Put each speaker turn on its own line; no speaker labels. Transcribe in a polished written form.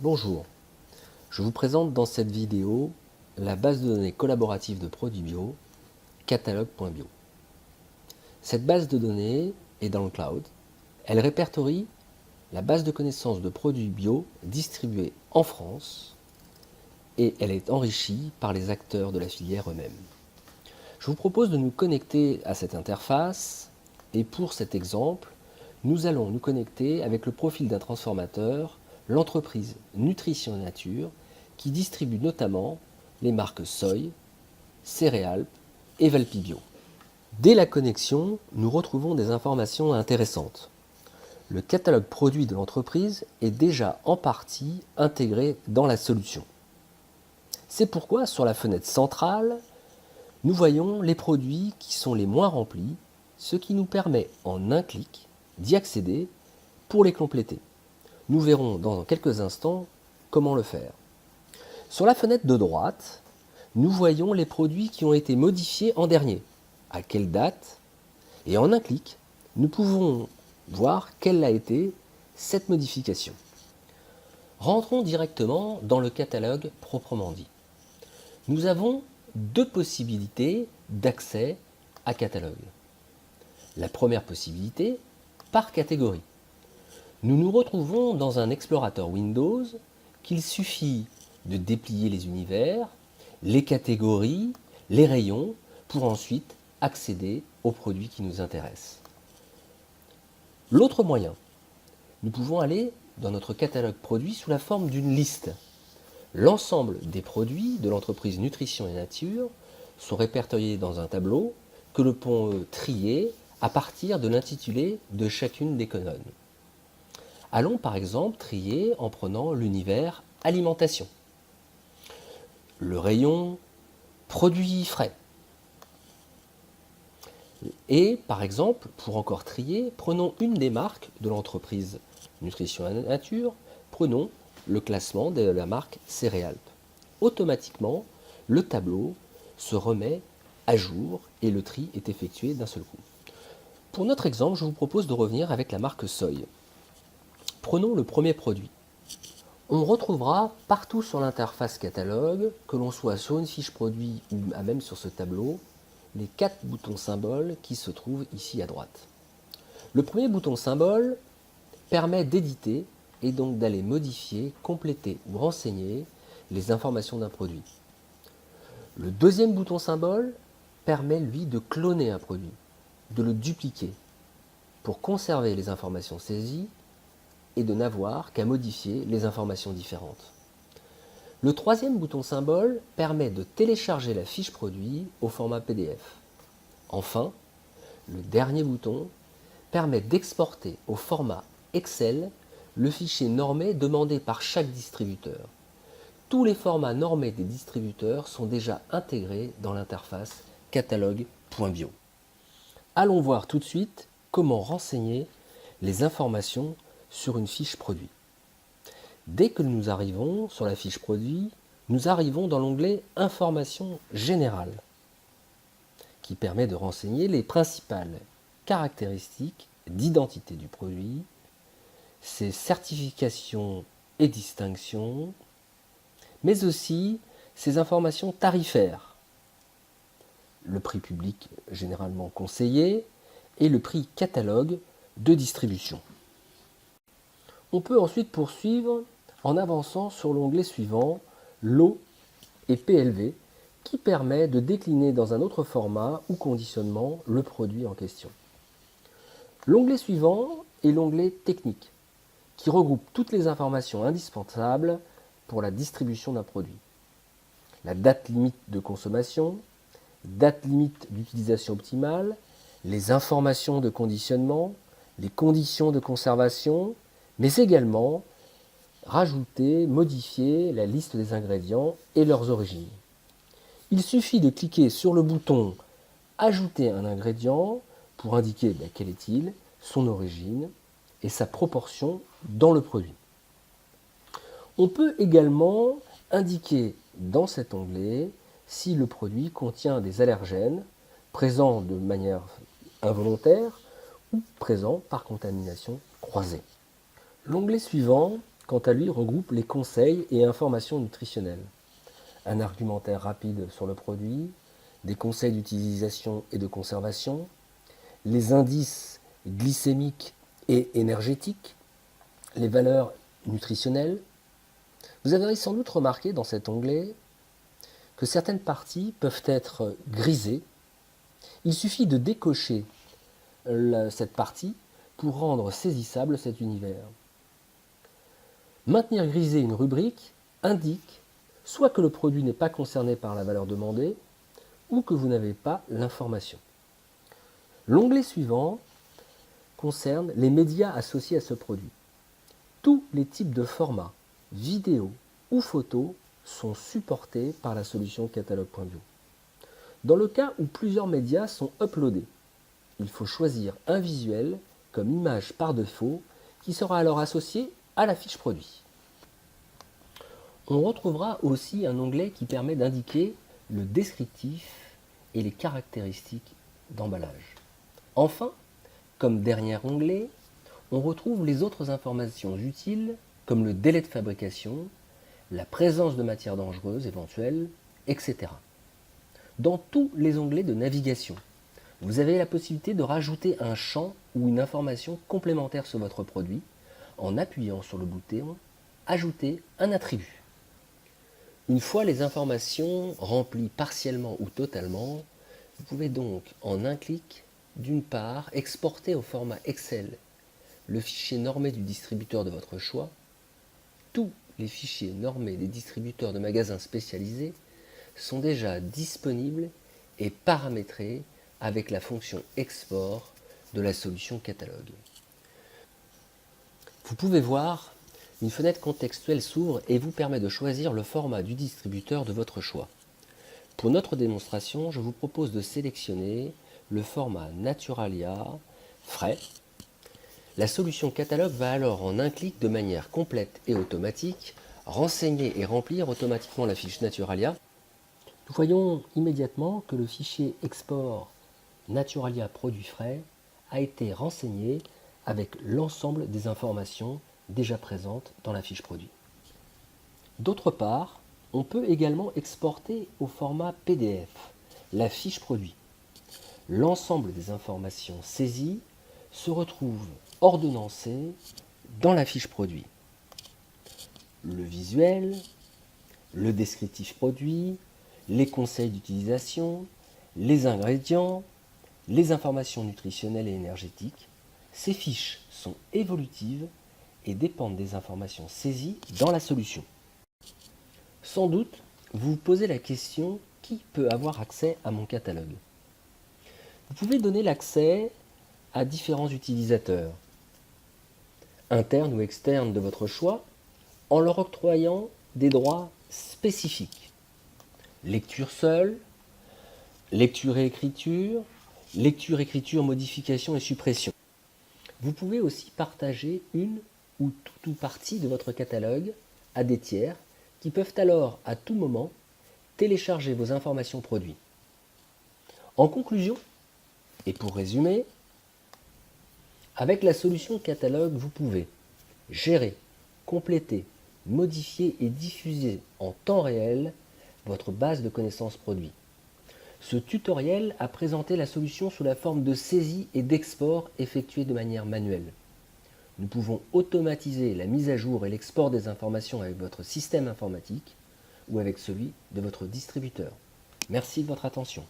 Bonjour, je vous présente dans cette vidéo la base de données collaborative de produits bio, catalogue.bio. Cette base de données est dans le cloud. Elle répertorie la base de connaissances de produits bio distribués en France et elle est enrichie par les acteurs de la filière eux-mêmes. Je vous propose de nous connecter à cette interface et pour cet exemple, nous allons nous connecter avec le profil d'un transformateur, l'entreprise Nutrition Nature, qui distribue notamment les marques Soy, Céréales et Valpibio. Dès la connexion, nous retrouvons des informations intéressantes. Le catalogue produit de l'entreprise est déjà en partie intégré dans la solution. C'est pourquoi sur la fenêtre centrale, nous voyons les produits qui sont les moins remplis, ce qui nous permet en un clic d'y accéder pour les compléter. Nous verrons dans quelques instants comment le faire. Sur la fenêtre de droite, nous voyons les produits qui ont été modifiés en dernier, à quelle date, et en un clic, nous pouvons voir quelle a été cette modification. Rentrons directement dans le catalogue proprement dit. Nous avons deux possibilités d'accès à catalogue. La première possibilité, par catégorie. Nous nous retrouvons dans un explorateur Windows qu'il suffit de déplier les univers, les catégories, les rayons, pour ensuite accéder aux produits qui nous intéressent. L'autre moyen, nous pouvons aller dans notre catalogue produit sous la forme d'une liste. L'ensemble des produits de l'entreprise Nutrition et Nature sont répertoriés dans un tableau que l'on peut trier à partir de l'intitulé de chacune des colonnes. Allons par exemple trier en prenant l'univers alimentation, le rayon produits frais. Et par exemple, pour encore trier, prenons une des marques de l'entreprise Nutrition et Nature, prenons le classement de la marque Céréales. Automatiquement, le tableau se remet à jour et le tri est effectué d'un seul coup. Pour notre exemple, je vous propose de revenir avec la marque Soy. Prenons le premier produit. On retrouvera partout sur l'interface catalogue, que l'on soit sur une fiche produit ou même sur ce tableau, les 4 boutons symboles qui se trouvent ici à droite. Le premier bouton symbole permet d'éditer et donc d'aller modifier, compléter ou renseigner les informations d'un produit. Le deuxième bouton symbole permet lui de cloner un produit, de le dupliquer pour conserver les informations saisies et de n'avoir qu'à modifier les informations différentes. Le troisième bouton symbole permet de télécharger la fiche produit au format PDF. Enfin, le dernier bouton permet d'exporter au format Excel le fichier normé demandé par chaque distributeur. Tous les formats normés des distributeurs sont déjà intégrés dans l'interface catalogue.bio. Allons voir tout de suite comment renseigner les informations sur une fiche produit. Dès que nous arrivons sur la fiche produit, nous arrivons dans l'onglet Informations générales, qui permet de renseigner les principales caractéristiques d'identité du produit, ses certifications et distinctions, mais aussi ses informations tarifaires, le prix public généralement conseillé et le prix catalogue de distribution. On peut ensuite poursuivre en avançant sur l'onglet suivant, Lot et PLV, qui permet de décliner dans un autre format ou conditionnement le produit en question. L'onglet suivant est l'onglet Technique, qui regroupe toutes les informations indispensables pour la distribution d'un produit. La date limite de consommation, date limite d'utilisation optimale, les informations de conditionnement, les conditions de conservation, mais également rajouter, modifier la liste des ingrédients et leurs origines. Il suffit de cliquer sur le bouton « Ajouter un ingrédient » pour indiquer quel est-il, son origine et sa proportion dans le produit. On peut également indiquer dans cet onglet si le produit contient des allergènes présents de manière involontaire ou présents par contamination croisée. L'onglet suivant quant à lui, regroupe les conseils et informations nutritionnelles. Un argumentaire rapide sur le produit, des conseils d'utilisation et de conservation, les indices glycémiques et énergétiques, les valeurs nutritionnelles. Vous avez sans doute remarqué dans cet onglet que certaines parties peuvent être grisées. Il suffit de décocher cette partie pour rendre saisissable cet univers. Maintenir grisé une rubrique indique soit que le produit n'est pas concerné par la valeur demandée, ou que vous n'avez pas l'information. L'onglet suivant concerne les médias associés à ce produit. Tous les types de formats, vidéo ou photos, sont supportés par la solution catalogue.bio. Dans le cas où plusieurs médias sont uploadés, il faut choisir un visuel comme image par défaut qui sera alors associé à la fiche produit. On retrouvera aussi un onglet qui permet d'indiquer le descriptif et les caractéristiques d'emballage. Enfin, comme dernier onglet, on retrouve les autres informations utiles comme le délai de fabrication, la présence de matières dangereuses éventuelles, etc. Dans tous les onglets de navigation, vous avez la possibilité de rajouter un champ ou une information complémentaire sur votre produit en appuyant sur le bouton « Ajouter un attribut ». Une fois les informations remplies partiellement ou totalement, vous pouvez donc en un clic, d'une part, exporter au format Excel le fichier normé du distributeur de votre choix. Tous les fichiers normés des distributeurs de magasins spécialisés sont déjà disponibles et paramétrés avec la fonction export de la solution catalogue. Vous pouvez voir, une fenêtre contextuelle s'ouvre et vous permet de choisir le format du distributeur de votre choix. Pour notre démonstration, je vous propose de sélectionner le format Naturalia frais. La solution catalogue va alors en un clic de manière complète et automatique renseigner et remplir automatiquement la fiche Naturalia. Nous voyons immédiatement que le fichier export Naturalia produits frais a été renseigné avec l'ensemble des informations déjà présentes dans la fiche produit. D'autre part, on peut également exporter au format PDF la fiche produit. L'ensemble des informations saisies se retrouve ordonnancées dans la fiche produit. Le visuel, le descriptif produit, les conseils d'utilisation, les ingrédients, les informations nutritionnelles et énergétiques. Ces fiches sont évolutives et dépendent des informations saisies dans la solution. Sans doute, vous vous posez la question « Qui peut avoir accès à mon catalogue ?» Vous pouvez donner l'accès à différents utilisateurs, internes ou externes de votre choix, en leur octroyant des droits spécifiques. Lecture seule, lecture et écriture, lecture, écriture, modification et suppression. Vous pouvez aussi partager une ou toute ou partie de votre catalogue à des tiers qui peuvent alors, à tout moment, télécharger vos informations produits. En conclusion, et pour résumer, avec la solution catalogue, vous pouvez gérer, compléter, modifier et diffuser en temps réel votre base de connaissances produits. Ce tutoriel a présenté la solution sous la forme de saisie et d'export effectués de manière manuelle. Nous pouvons automatiser la mise à jour et l'export des informations avec votre système informatique ou avec celui de votre distributeur. Merci de votre attention.